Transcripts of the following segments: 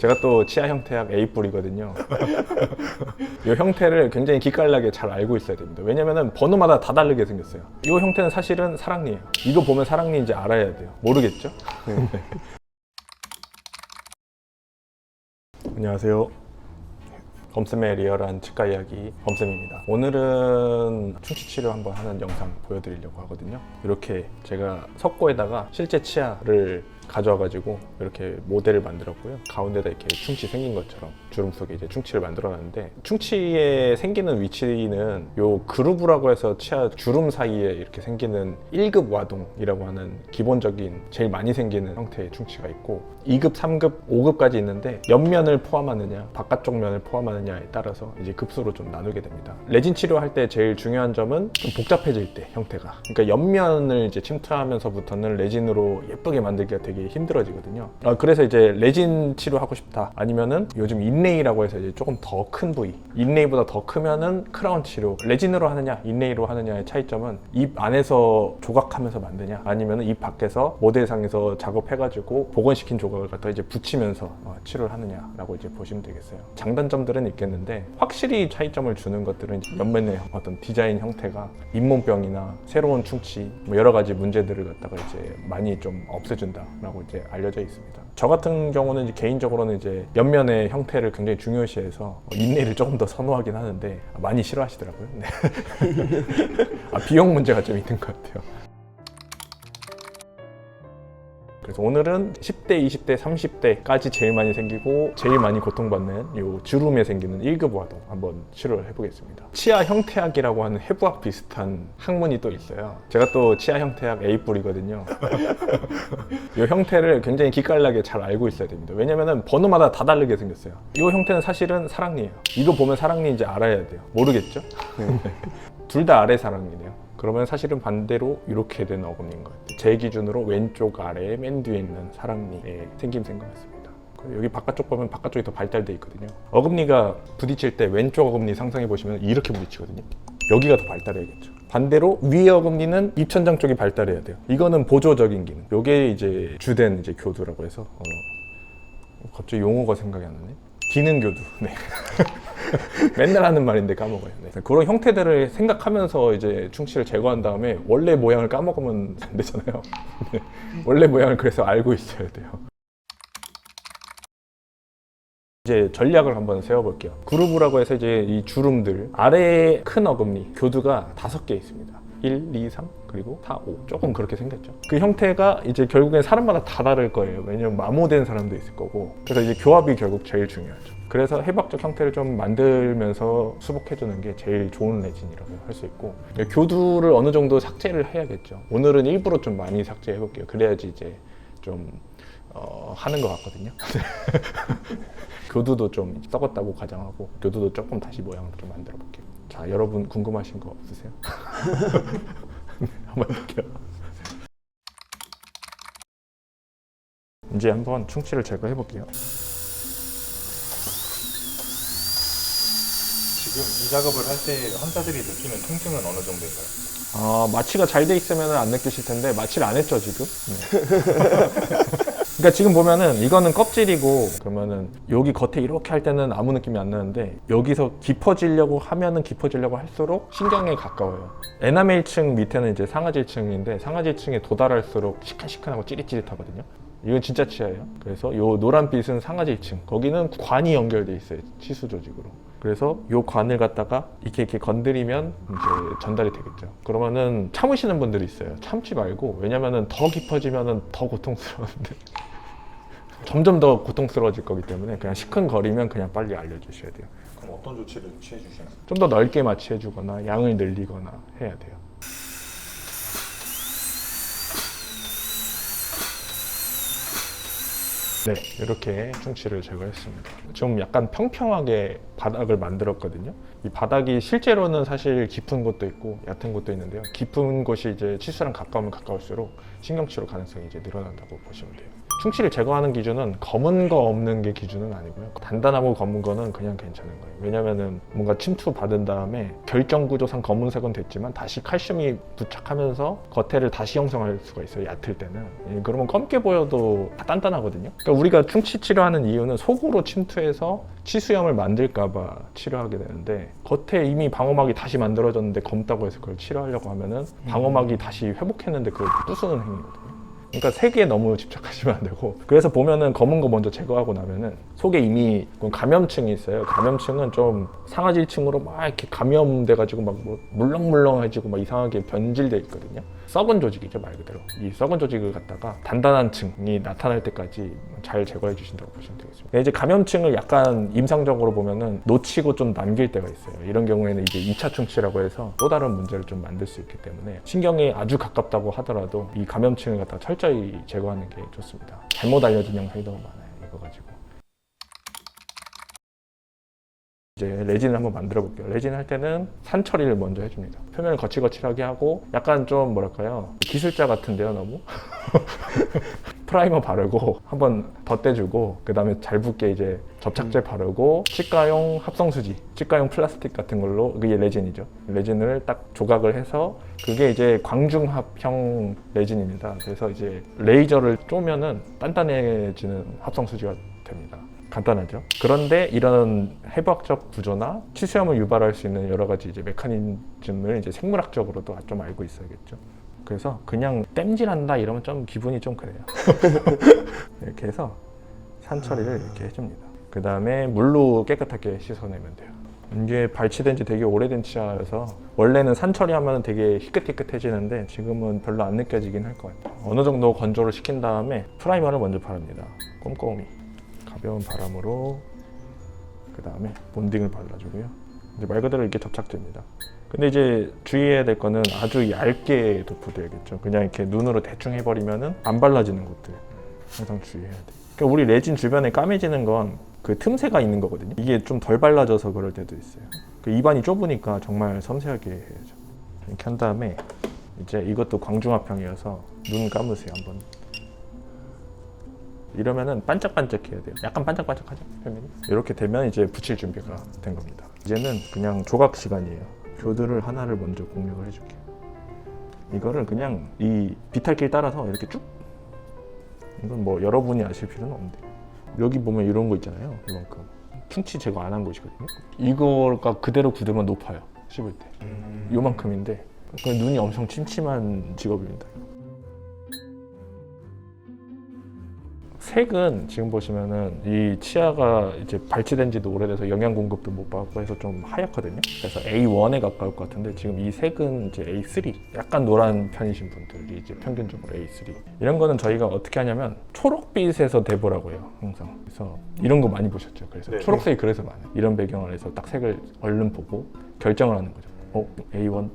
제가 또 치아 형태학 A뿔이거든요. 이 형태를 굉장히 기깔나게 잘 알고 있어야 됩니다. 왜냐면은 번호마다 다 다르게 생겼어요. 이 형태는 사실은 사랑니예요. 이거 보면 사랑니인지 알아야 돼요. 모르겠죠? 네. 안녕하세요. 범쌤의 리얼한 치과 이야기 범쌤입니다. 오늘은 충치 치료 한번 하는 영상 보여드리려고 하거든요. 이렇게 제가 석고에다가 실제 치아를 가져와가지고 이렇게 모델을 만들었고요. 가운데다 이렇게 충치 생긴 것처럼 주름 속에 이제 충치를 만들어놨는데, 충치에 생기는 위치는 요 그루브라고 해서 치아 주름 사이에 이렇게 생기는 1급 와동이라고 하는 기본적인 제일 많이 생기는 형태의 충치가 있고, 2급, 3급, 5급까지 있는데 옆면을 포함하느냐 바깥쪽 면을 포함하느냐에 따라서 이제 급수로 좀 나누게 됩니다. 레진 치료할 때 제일 중요한 점은 좀 복잡해질 때 형태가, 그러니까 옆면을 이제 침투하면서부터는 레진으로 예쁘게 만들기가 되게 힘들어지거든요. 그래서 이제 레진 치료하고 싶다, 아니면은 요즘 인레이라고 해서 이제 조금 더 큰 부위, 인레이보다 더 크면은 크라운 치료, 레진으로 하느냐 인레이로 하느냐의 차이점은 입 안에서 조각하면서 만드냐, 아니면은 입 밖에서 모델상에서 작업해가지고 복원시킨 조각을 갖다 이제 붙이면서 치료를 하느냐라고 이제 보시면 되겠어요. 장단점들은 있겠는데, 확실히 차이점을 주는 것들은 옆면의 어떤 디자인 형태가 잇몸병이나 새로운 충치, 뭐 여러 가지 문제들을 갖다가 이제 많이 좀 없애준다라고 이제 알려져 있습니다. 저 같은 경우는 이제 개인적으로는 이제 옆면의 형태를 굉장히 중요시해서 인레이를 조금 더 선호하긴 하는데 많이 싫어하시더라고요. 네. 비용 문제가 좀 있는 것 같아요. 그래서 오늘은 10대, 20대, 30대까지 제일 많이 생기고 제일 많이 고통받는 요 주름에 생기는 1급 와동 한번 치료를 해보겠습니다. 치아 형태학이라고 하는 해부학 비슷한 학문이 또 있어요. 제가 또 치아 형태학 A뿔이거든요. 이 형태를 굉장히 기깔나게 잘 알고 있어야 됩니다. 왜냐면은 번호마다 다 다르게 생겼어요. 이 형태는 사실은 사랑니예요. 이거 보면 사랑니인지 알아야 돼요. 모르겠죠? 둘 다 아래 사랑니네요. 그러면 사실은 반대로 이렇게 된 어금니인 것 같아요. 제 기준으로 왼쪽 아래에 맨 뒤에 있는 사랑니의 생김새인 것 같습니다. 여기 바깥쪽 보면 바깥쪽이 더 발달돼 있거든요. 어금니가 부딪힐 때 왼쪽 어금니 상상해 보시면 이렇게 부딪히거든요. 여기가 더 발달해야겠죠. 반대로 위의 어금니는 입천장 쪽이 발달해야 돼요. 이거는 보조적인 기능. 이게 이제 주된 이제 교두라고 해서 갑자기 용어가 생각이 안 나네. 기능 교두. 네. 맨날 하는 말인데 까먹어요. 네. 그런 형태들을 생각하면서 이제 충치를 제거한 다음에 원래 모양을 까먹으면 안 되잖아요. 네. 원래 모양을 그래서 알고 있어야 돼요. 이제 전략을 한번 세워볼게요. 그루브라고 해서 이제 이 주름들 아래에 큰 어금니 교두가 5개 있습니다. 1, 2, 3 그리고 4, 5 조금 그렇게 생겼죠. 그 형태가 이제 결국엔 사람마다 다 다를 거예요. 왜냐면 마모된 사람도 있을 거고. 그래서 이제 교합이 결국 제일 중요하죠. 그래서 해부학적 형태를 좀 만들면서 수복해주는 게 제일 좋은 레진이라고 할 수 있고, 교두를 어느 정도 삭제를 해야겠죠. 오늘은 일부러 좀 많이 삭제해 볼게요. 그래야지 이제 좀 하는 것 같거든요. 교두도 좀 썩었다고 가정하고 교두도 조금 다시 모양을 좀 만들어 볼게요. 자, 여러분 궁금하신 거 없으세요? 한번 볼게요. 이제 한번 충치를 제거해 볼게요. 지금 이 작업을 할 때 환자들이 느끼는 통증은 어느 정도인가요? 마취가 잘 돼 있으면 안 느끼실 텐데 마취를 안 했죠 지금? 네. 그러니까 지금 보면은 이거는 껍질이고, 그러면은 여기 겉에 이렇게 할 때는 아무 느낌이 안 나는데 여기서 깊어지려고 하면은 깊어지려고 할수록 신경에 가까워요. 에나멜층 밑에는 이제 상아질층인데 상아질층에 도달할수록 시큰시큰하고 찌릿찌릿하거든요. 이건 진짜 치아예요. 그래서 요 노란빛은 상아질층, 거기는 관이 연결돼 있어요, 치수 조직으로. 그래서 요 관을 갖다가 이렇게 건드리면 이제 전달이 되겠죠. 그러면은 참으시는 분들이 있어요. 참지 말고, 왜냐면은 더 깊어지면은 더 고통스러운데 점점 더 고통스러워질 거기 때문에 그냥 시큰거리면 그냥 빨리 알려주셔야 돼요. 그럼 어떤 조치를 취해 주시나요? 좀 더 넓게 마취해주거나 양을 늘리거나 해야 돼요. 네, 이렇게 충치를 제거했습니다. 좀 약간 평평하게 바닥을 만들었거든요. 이 바닥이 실제로는 사실 깊은 곳도 있고 얕은 곳도 있는데요. 깊은 곳이 이제 치수랑 가까우면 가까울수록 신경치료 가능성이 이제 늘어난다고 보시면 돼요. 충치를 제거하는 기준은 검은 거 없는 게 기준은 아니고요. 단단하고 검은 거는 그냥 괜찮은 거예요. 왜냐면은 뭔가 침투 받은 다음에 결정 구조상 검은색은 됐지만 다시 칼슘이 부착하면서 겉에를 다시 형성할 수가 있어요. 얕을 때는. 그러면 검게 보여도 다 단단하거든요. 그러니까 우리가 충치 치료하는 이유는 속으로 침투해서 치수염을 만들까봐 치료하게 되는데, 겉에 이미 방어막이 다시 만들어졌는데 검다고 해서 그걸 치료하려고 하면은 방어막이 다시 회복했는데 그걸 부수는 행위거든요. 그러니까 색에 너무 집착하시면 안 되고, 그래서 보면은 검은 거 먼저 제거하고 나면은 속에 이미 감염층이 있어요. 감염층은 좀 상아질층으로 막 이렇게 감염돼가지고 막 뭐 물렁물렁해지고 막 이상하게 변질돼 있거든요. 썩은 조직이죠, 말 그대로. 이 썩은 조직을 갖다가 단단한 층이 나타날 때까지 잘 제거해 주신다고 보시면 되겠습니다. 이제 감염층을 약간 임상적으로 보면은 놓치고 좀 남길 때가 있어요. 이런 경우에는 이제 2차 충치라고 해서 또 다른 문제를 좀 만들 수 있기 때문에 신경이 아주 가깝다고 하더라도 이 감염층을 갖다가 철저히 제거하는 게 좋습니다. 잘못 알려진 영상이 너무 많아요, 이거 가지고. 이제 레진을 한번 만들어 볼게요. 레진 할 때는 산 처리를 먼저 해줍니다. 표면을 거칠거칠하게 하고 약간 좀 뭐랄까요, 기술자 같은데요, 너무. 프라이머 바르고 한번 덧대주고, 그 다음에 잘 붙게 이제 접착제 바르고, 치과용 합성수지, 치과용 플라스틱 같은 걸로, 그게 레진이죠. 레진을 딱 조각을 해서, 그게 이제 광중합형 레진입니다. 그래서 이제 레이저를 쪼면은 단단해지는 합성수지가 됩니다. 간단하죠. 그런데 이런 해부학적 구조나 치수염을 유발할 수 있는 여러 가지 이제 메커니즘을 이제 생물학적으로도 좀 알고 있어야겠죠. 그래서 그냥 땜질한다 이러면 좀 기분이 좀 그래요. 이렇게 해서 산 처리를 이렇게 해줍니다. 그 다음에 물로 깨끗하게 씻어내면 돼요. 이게 발치된 지 되게 오래된 치아여서 원래는 산 처리하면 되게 희끗희끗해지는데 지금은 별로 안 느껴지긴 할 것 같아요. 어느 정도 건조를 시킨 다음에 프라이머를 먼저 바릅니다. 꼼꼼히. 가벼운 바람으로. 그 다음에 본딩을 발라주고요. 이제 말 그대로 이게 접착제입니다. 근데 이제 주의해야 될 거는 아주 얇게 도포돼야겠죠. 그냥 이렇게 눈으로 대충 해버리면은 안 발라지는 것들 항상 주의해야 돼요. 그러니까 우리 레진 주변에 까매지는 건 그 틈새가 있는 거거든요. 이게 좀 덜 발라져서 그럴 때도 있어요. 그 입안이 좁으니까 정말 섬세하게 해야죠. 이렇게 한 다음에 이제 이것도 광중합형이어서 눈 감으세요, 한번. 이러면은 반짝반짝해야 돼요. 약간 반짝반짝하죠, 표면이. 이렇게 되면 이제 붙일 준비가 된 겁니다. 이제는 그냥 조각 시간이에요. 교들을 하나를 먼저 공략을 해줄게요. 이거를 그냥 이 비탈길 따라서 이렇게 쭉. 이건 뭐 여러분이 아실 필요는 없는데, 여기 보면 이런 거 있잖아요. 이만큼 충치 제거 안 한 곳이거든요. 이거가 그대로 굳으면 높아요, 씹을 때. 요만큼인데 눈이 엄청 침침한 직업입니다. 색은 지금 보시면은 이 치아가 이제 발치된 지도 오래돼서 영양 공급도 못 받고 해서 좀 하얗거든요. 그래서 A1에 가까울 것 같은데 지금 이 색은 이제 A3, 약간 노란 편이신 분들이 이제 평균적으로 A3. 이런 거는 저희가 어떻게 하냐면 초록빛에서 대보라고요, 항상. 그래서 이런 거 많이 보셨죠. 그래서 네. 초록색이 그래서 많아요. 이런 배경을 해서 딱 색을 얼른 보고 결정을 하는 거죠. A1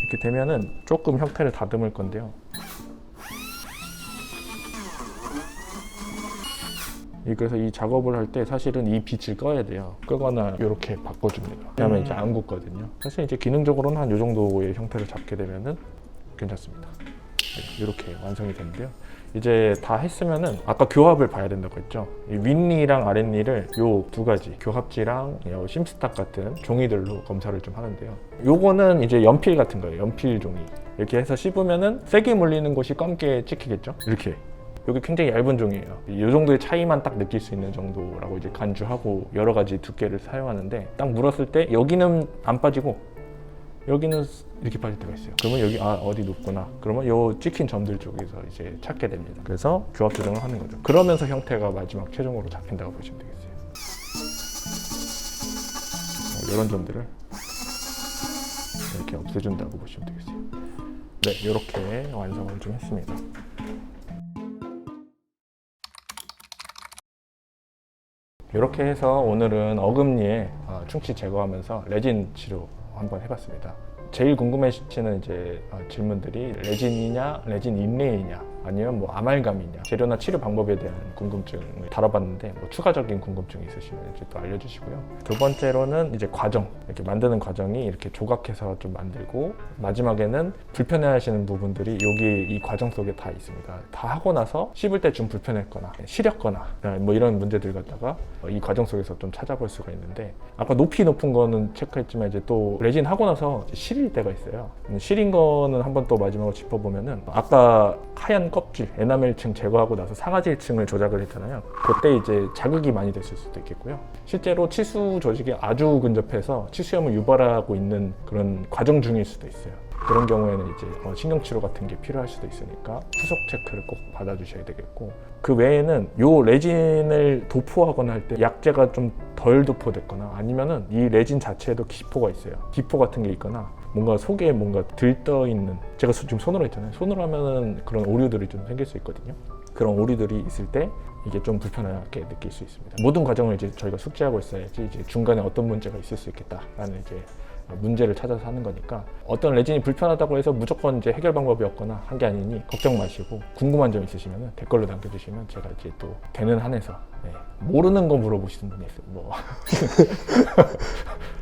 이렇게 되면은 조금 형태를 다듬을 건데요. 그래서 이 작업을 할 때 사실은 이 빛을 꺼야 돼요. 끄거나 이렇게 바꿔줍니다. 왜냐하면 이제 안 굳거든요. 사실 이제 기능적으로는 한 이 정도의 형태를 잡게 되면은 괜찮습니다. 네, 이렇게 완성이 되는데요. 이제 다 했으면은 아까 교합을 봐야 된다고 했죠. 이 윗니랑 아랫니를 요 두 가지 교합지랑 심스탁 같은 종이들로 검사를 좀 하는데요. 요거는 이제 연필 같은 거예요. 연필 종이. 이렇게 해서 씹으면은 세게 물리는 곳이 검게 찍히겠죠. 이렇게. 여기 굉장히 얇은 종이에요. 이 정도의 차이만 딱 느낄 수 있는 정도라고 이제 간주하고 여러 가지 두께를 사용하는데, 딱 물었을 때 여기는 안 빠지고 여기는 이렇게 빠질 때가 있어요. 그러면 여기 어디 높구나. 그러면 요 찍힌 점들 쪽에서 이제 찾게 됩니다. 그래서 교합 조정을 하는 거죠. 그러면서 형태가 마지막 최종으로 잡힌다고 보시면 되겠어요. 이런 점들을 이렇게 없애준다고 보시면 되겠어요. 네, 이렇게 완성을 좀 했습니다. 이렇게 해서 오늘은 어금니에 충치 제거하면서 레진 치료 한번 해봤습니다. 제일 궁금해지는 이제 질문들이 레진이냐, 레진 인레이냐 아니면 뭐 아말감이냐, 재료나 치료 방법에 대한 궁금증을 다뤄봤는데 뭐 추가적인 궁금증이 있으시면 이제 또 알려주시고요. 두 번째로는 이제 과정, 이렇게 만드는 과정이 이렇게 조각해서 좀 만들고 마지막에는 불편해하시는 부분들이 여기 이 과정 속에 다 있습니다. 다 하고 나서 씹을 때 좀 불편했거나 시렸거나 뭐 이런 문제들 갖다가 이 과정 속에서 좀 찾아볼 수가 있는데, 아까 높은 거는 체크했지만 이제 또 레진 하고 나서 시릴 때가 있어요. 시린 거는 한번 또 마지막으로 짚어보면은, 아까 하얀 껍질 에나멜층 제거하고 나서 상아질층을 조작을 했잖아요. 그때 이제 자극이 많이 됐을 수도 있겠고요. 실제로 치수 조직이 아주 근접해서 치수염을 유발하고 있는 그런 과정 중일 수도 있어요. 그런 경우에는 이제 신경치료 같은 게 필요할 수도 있으니까 후속 체크를 꼭 받아주셔야 되겠고, 그 외에는 요 레진을 도포하거나 할 때 약재가 좀 덜 도포됐거나 아니면은 이 레진 자체에도 기포가 있어요. 기포 같은 게 있거나 뭔가 속에 뭔가 들떠 있는, 제가 지금 손으로 했잖아요. 손으로 하면은 그런 오류들이 좀 생길 수 있거든요. 그런 오류들이 있을 때 이게 좀 불편하게 느낄 수 있습니다. 모든 과정을 이제 저희가 숙지하고 있어야지 이제 중간에 어떤 문제가 있을 수 있겠다라는 이제 문제를 찾아서 하는 거니까, 어떤 레진이 불편하다고 해서 무조건 이제 해결 방법이 없거나 한 게 아니니 걱정 마시고, 궁금한 점 있으시면 댓글로 남겨주시면 제가 이제 또 되는 한에서 모르는 거 물어보시는 분이 있어요. 뭐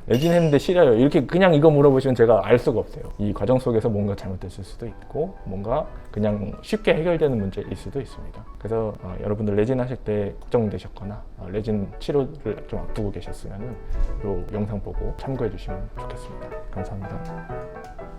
레진 했는데 시려요, 이렇게 그냥 이거 물어보시면 제가 알 수가 없어요. 이 과정 속에서 뭔가 잘못됐을 수도 있고 뭔가 그냥 쉽게 해결되는 문제일 수도 있습니다. 그래서 여러분들 레진 하실 때 걱정되셨거나 레진 치료를 좀 앞두고 계셨으면 이 영상 보고 참고해 주시면 좋겠습니다. 감사합니다.